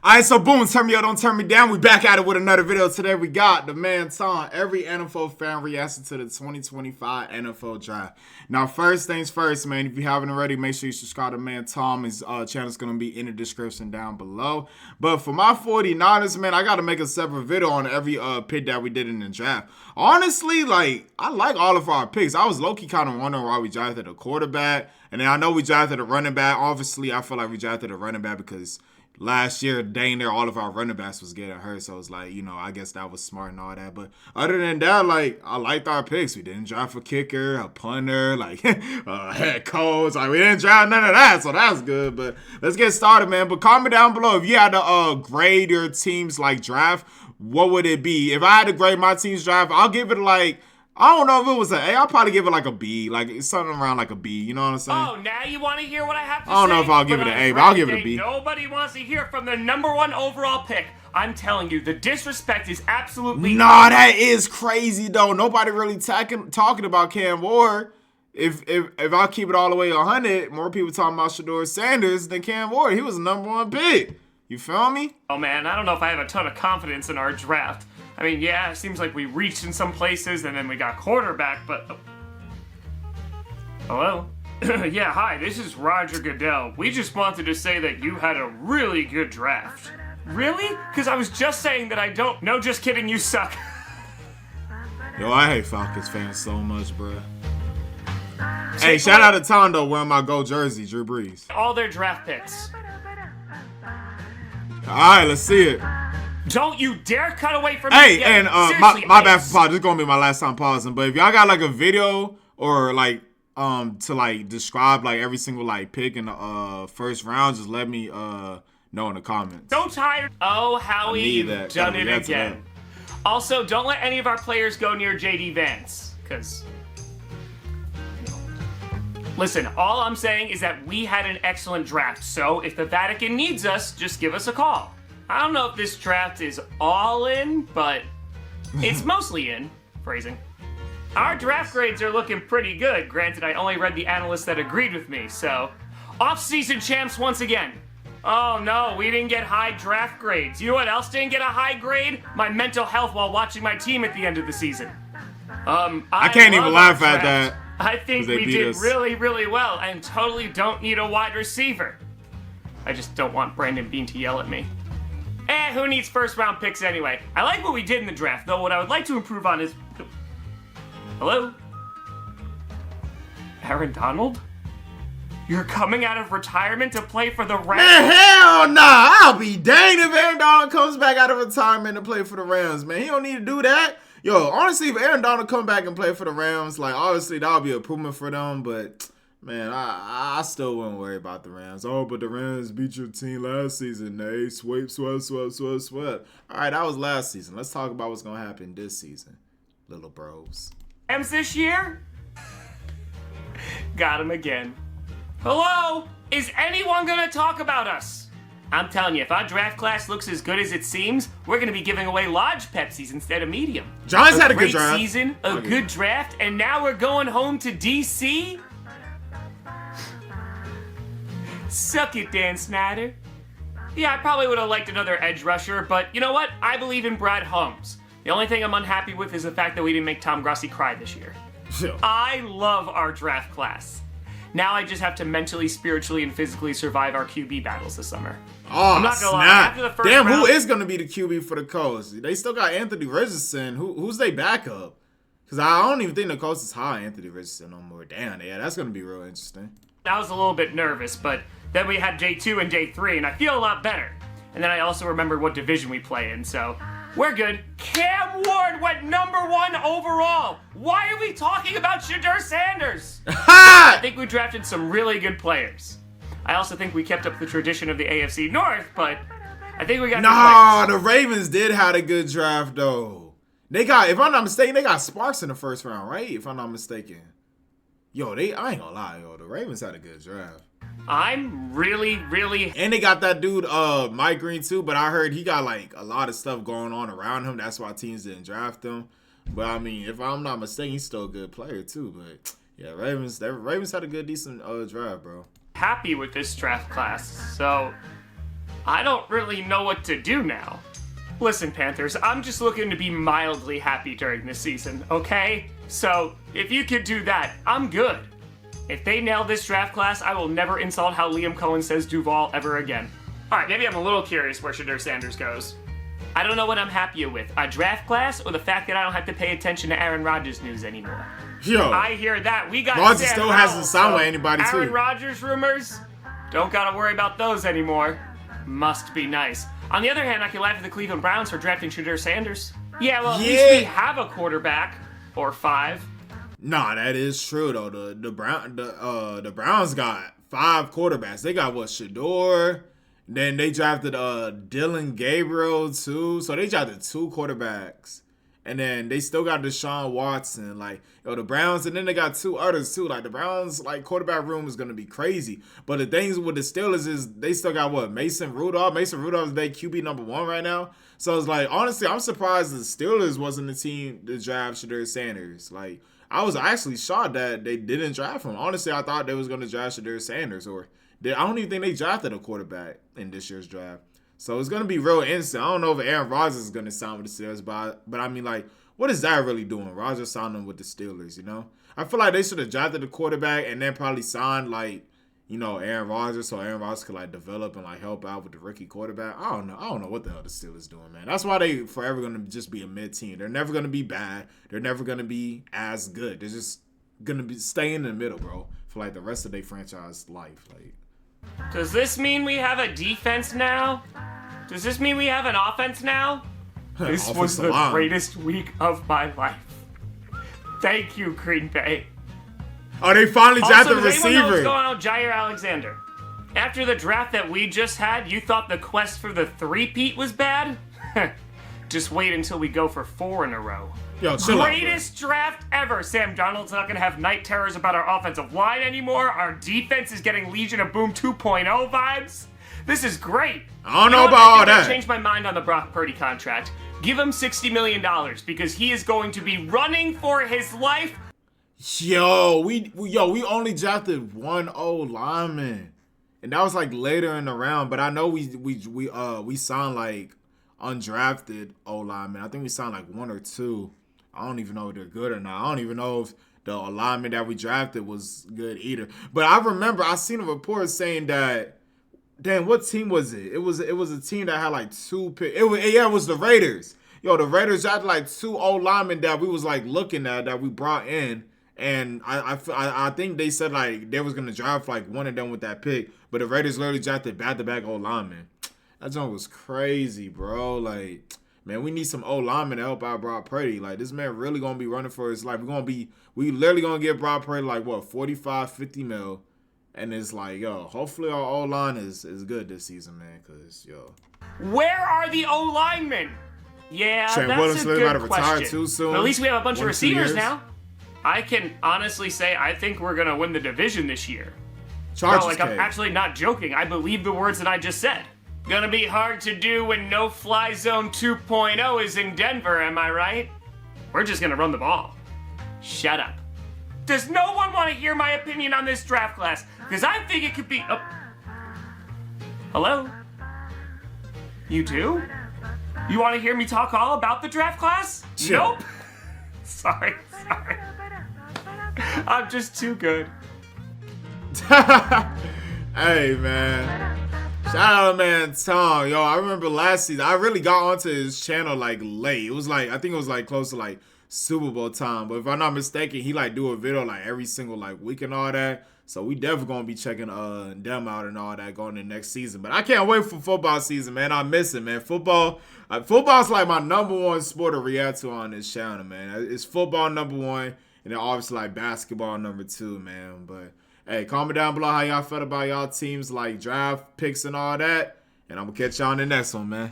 Alright, so boom, turn me up, don't turn me down. We back at it with another video. Today we got the man Tom. Every NFL fan reacting to the 2025 NFL Draft. Now, first things first, man. If you haven't already, make sure you subscribe to man Tom. His channel is going to be in the description down below. But for my 49ers, man, I got to make a separate video on every pick that we did in the draft. Honestly, I like all of our picks. I was low-key kind of wondering why we drafted a quarterback. And then I know we drafted a running back. Obviously, I feel like we drafted a running back because last year, dang near all of our running backs was getting hurt. So it's like, I guess that was smart and all that. But other than that, I liked our picks. We didn't draft a kicker, a punter, a head coach. We didn't draft none of that. So that's good. But let's get started, man. But comment down below if you had to grade your team's draft, what would it be? If I had to grade my team's draft, I'll give it I don't know if it was an A. I'll probably give it a B. It's something around a B. You know what I'm saying? Oh, now you want to hear what I have to say? I don't know if I'll give it an A, but I'll give it a B. Nobody wants to hear from the #1 overall pick. I'm telling you, the disrespect is absolutely... Nah, that is crazy, though. Nobody really talking about Cam Ward. If I keep it all the way 100, more people talking about Shedeur Sanders than Cam Ward. He was the #1 pick. You feel me? Oh, man, I don't know if I have a ton of confidence in our draft. I mean, yeah, it seems like we reached in some places and then we got quarterback, but... Hello? Yeah, hi, this is Roger Goodell. We just wanted to say that you had a really good draft. Really? Because I was just saying that I don't... No, just kidding, you suck. Yo, I hate Falcons fans so much, bro. Hey, shout out to Tom, though, wearing my gold jersey, Drew Brees. All their draft picks. All right, let's see it. Don't you dare cut away from me. Hey, and my bad for pause. This is gonna be my last time pausing. But if y'all got a video or to describe every single pick in the first round, just let me know in the comments. So tired. Oh, Howie, you've done it again. Also, don't let any of our players go near JD Vance, because listen, all I'm saying is that we had an excellent draft. So if the Vatican needs us, just give us a call. I don't know if this draft is all in, but it's mostly in. Phrasing. Our draft grades are looking pretty good. Granted, I only read the analysts that agreed with me, so... Off-season champs once again. Oh no, we didn't get high draft grades. You know what else didn't get a high grade? My mental health while watching my team at the end of the season. I can't even laugh at that. I think we did really, really well and totally don't need a wide receiver. I just don't want Brandon Bean to yell at me. Who needs first-round picks anyway? I like what we did in the draft, though what I would like to improve on is... Hello? Aaron Donald? You're coming out of retirement to play for the Rams? Man, hell nah! I'll be danged if Aaron Donald comes back out of retirement to play for the Rams, man. He don't need to do that. Yo, honestly, if Aaron Donald come back and play for the Rams, obviously, that'll be an improvement for them, but... Man, I still wouldn't worry about the Rams. Oh, but the Rams beat your team last season. They swept. All right, that was last season. Let's talk about what's going to happen this season, little bros. Rams this year? Got him again. Hello? Is anyone going to talk about us? I'm telling you, if our draft class looks as good as it seems, we're going to be giving away large Pepsis instead of medium. Giants had a good draft. Great season, a good draft, and now we're going home to D.C.? Suck it, Dan Snyder. Yeah, I probably would have liked another edge rusher, but you know what? I believe in Brad Holmes. The only thing I'm unhappy with is the fact that we didn't make Tom Grossi cry this year. I love our draft class. Now I just have to mentally, spiritually, and physically survive our QB battles this summer. Oh, I'm not gonna lie. snap. After the first Damn, round, who is going to be the QB for the Colts? They still got Anthony Richardson. Who's their backup? Because I don't even think the Colts is high Anthony Richardson no more. Damn, yeah, that's going to be real interesting. I was a little bit nervous, but then we had day 2 and day 3, and I feel a lot better. And then I also remembered what division we play in, so we're good. Cam Ward went #1 overall. Why are we talking about Shedeur Sanders? I think we drafted some really good players. I also think we kept up the tradition of the AFC North, but I think we got the Ravens did have a good draft, though. They got, if I'm not mistaken, they got Sparks in the first round, right? If I'm not mistaken. Yo, I ain't gonna lie, yo. The Ravens had a good draft. I'm really... And they got that dude, Mike Green, too. But I heard he got, a lot of stuff going on around him. That's why teams didn't draft him. But, I mean, if I'm not mistaken, he's still a good player, too. But, yeah, Ravens had a good, decent draft, bro. Happy with this draft class. So, I don't really know what to do now. Listen, Panthers, I'm just looking to be mildly happy during this season, okay? So, if you could do that, I'm good. If they nail this draft class, I will never insult how Liam Cohen says Duval ever again. Alright, maybe I'm a little curious where Shadur Sanders goes. I don't know what I'm happier with, a draft class or the fact that I don't have to pay attention to Aaron Rodgers news anymore. Yo, I hear that. We got Rodgers Sam still Howell, hasn't signed with anybody, too. Aaron Rodgers rumors? Don't gotta worry about those anymore. Must be nice. On the other hand, I can laugh at the Cleveland Browns for drafting Shadur Sanders. Yeah, well, at least we have a quarterback. Or 5. Nah, that is true though. The Browns got 5 quarterbacks. They got Shador. Then they drafted Dylan Gabriel too. So they drafted 2 quarterbacks. And then they still got Deshaun Watson. Like, the Browns, and then they got 2 others too. Like, the Browns, like, quarterback room is gonna be crazy. But the things with the Steelers is they still got Mason Rudolph. Mason Rudolph is their QB number 1 right now. So it's like, honestly, I'm surprised the Steelers wasn't the team to draft Shadur Sanders. Like, I was actually shocked that they didn't draft him. Honestly, I thought they was gonna draft Shadur Sanders, I don't even think they drafted a quarterback in this year's draft. So it's going to be real instant. I don't know if Aaron Rodgers is going to sign with the Steelers, but I mean, like, what is that really doing? Rodgers signing with the Steelers, you know? I feel like they should have drafted the quarterback and then probably signed, like, Aaron Rodgers so Aaron Rodgers could, like, develop and, like, help out with the rookie quarterback. I don't know what the hell the Steelers doing, man. That's why they forever going to just be a mid-team. They're never going to be bad. They're never going to be as good. They're just going to be staying in the middle, bro, for, like, the rest of their franchise life. Like, does this mean we have a defense now? Does this mean we have an offense now? This was the greatest week of my life. Thank you, Green Bay. Oh, they finally drafted a receiver. Does anyone know what's going on with Jair Alexander? After the draft that we just had, you thought the quest for the three-peat was bad? Just wait until we go for 4 in a row. Yo, chill out, Greatest draft ever. Sam Darnold's not going to have night terrors about our offensive line anymore. Our defense is getting Legion of Boom 2.0 vibes. This is great. I don't know about all that. I changed my mind on the Brock Purdy contract. Give him $60 million because he is going to be running for his life. Yo, we only drafted 1 old lineman, and that was like later in the round. But I know we signed like undrafted old linemen. I think we signed like 1 or 2. I don't even know if they're good or not. I don't even know if the alignment that we drafted was good either. But I remember I seen a report saying that. Damn, what team was it? It was a team that had like 2 picks. It was the Raiders. Yo, the Raiders drafted like 2 old linemen that we was like looking at that we brought in, and I think they said like they was gonna draft like one of them with that pick, but the Raiders literally drafted back-to-back old linemen. That joint was crazy, bro. Like, man, we need some old linemen to help out Brock Purdy. Like, this man really gonna be running for his life. We literally gonna give Brock Purdy like what 45, 50 mil. And it's like, yo, hopefully our O-line is good this season, man, because, yo. Where are the O-linemen? Yeah, Trent that's Williams a good about to retire question. too soon. But at least we have a bunch of 2 receivers years. now. I can honestly say I think we're going to win the division this year. Chargers I'm actually not joking. I believe the words that I just said. Gonna be hard to do when no-fly zone 2.0 is in Denver, am I right? We're just gonna run the ball. Shut up. Does no one want to hear my opinion on this draft class? Because I think it could be... Oh. Hello? You do? You want to hear me talk all about the draft class? Chill. Nope. Sorry. I'm just too good. Hey, man. Shout out to man Tom. Yo, I remember last season, I really got onto his channel like late. It was like, I think it was like close to like Super Bowl time. But if I'm not mistaken, he like do a video like every single like week and all that. So we definitely gonna be checking them out and all that going into next season. But I can't wait for football season, man. I miss it, man. Football's like my #1 sport to react to on this channel, man. It's football #1, and then obviously like basketball #2, man. But hey, comment down below how y'all felt about y'all teams like draft picks and all that. And I'm gonna catch y'all on the next one, man.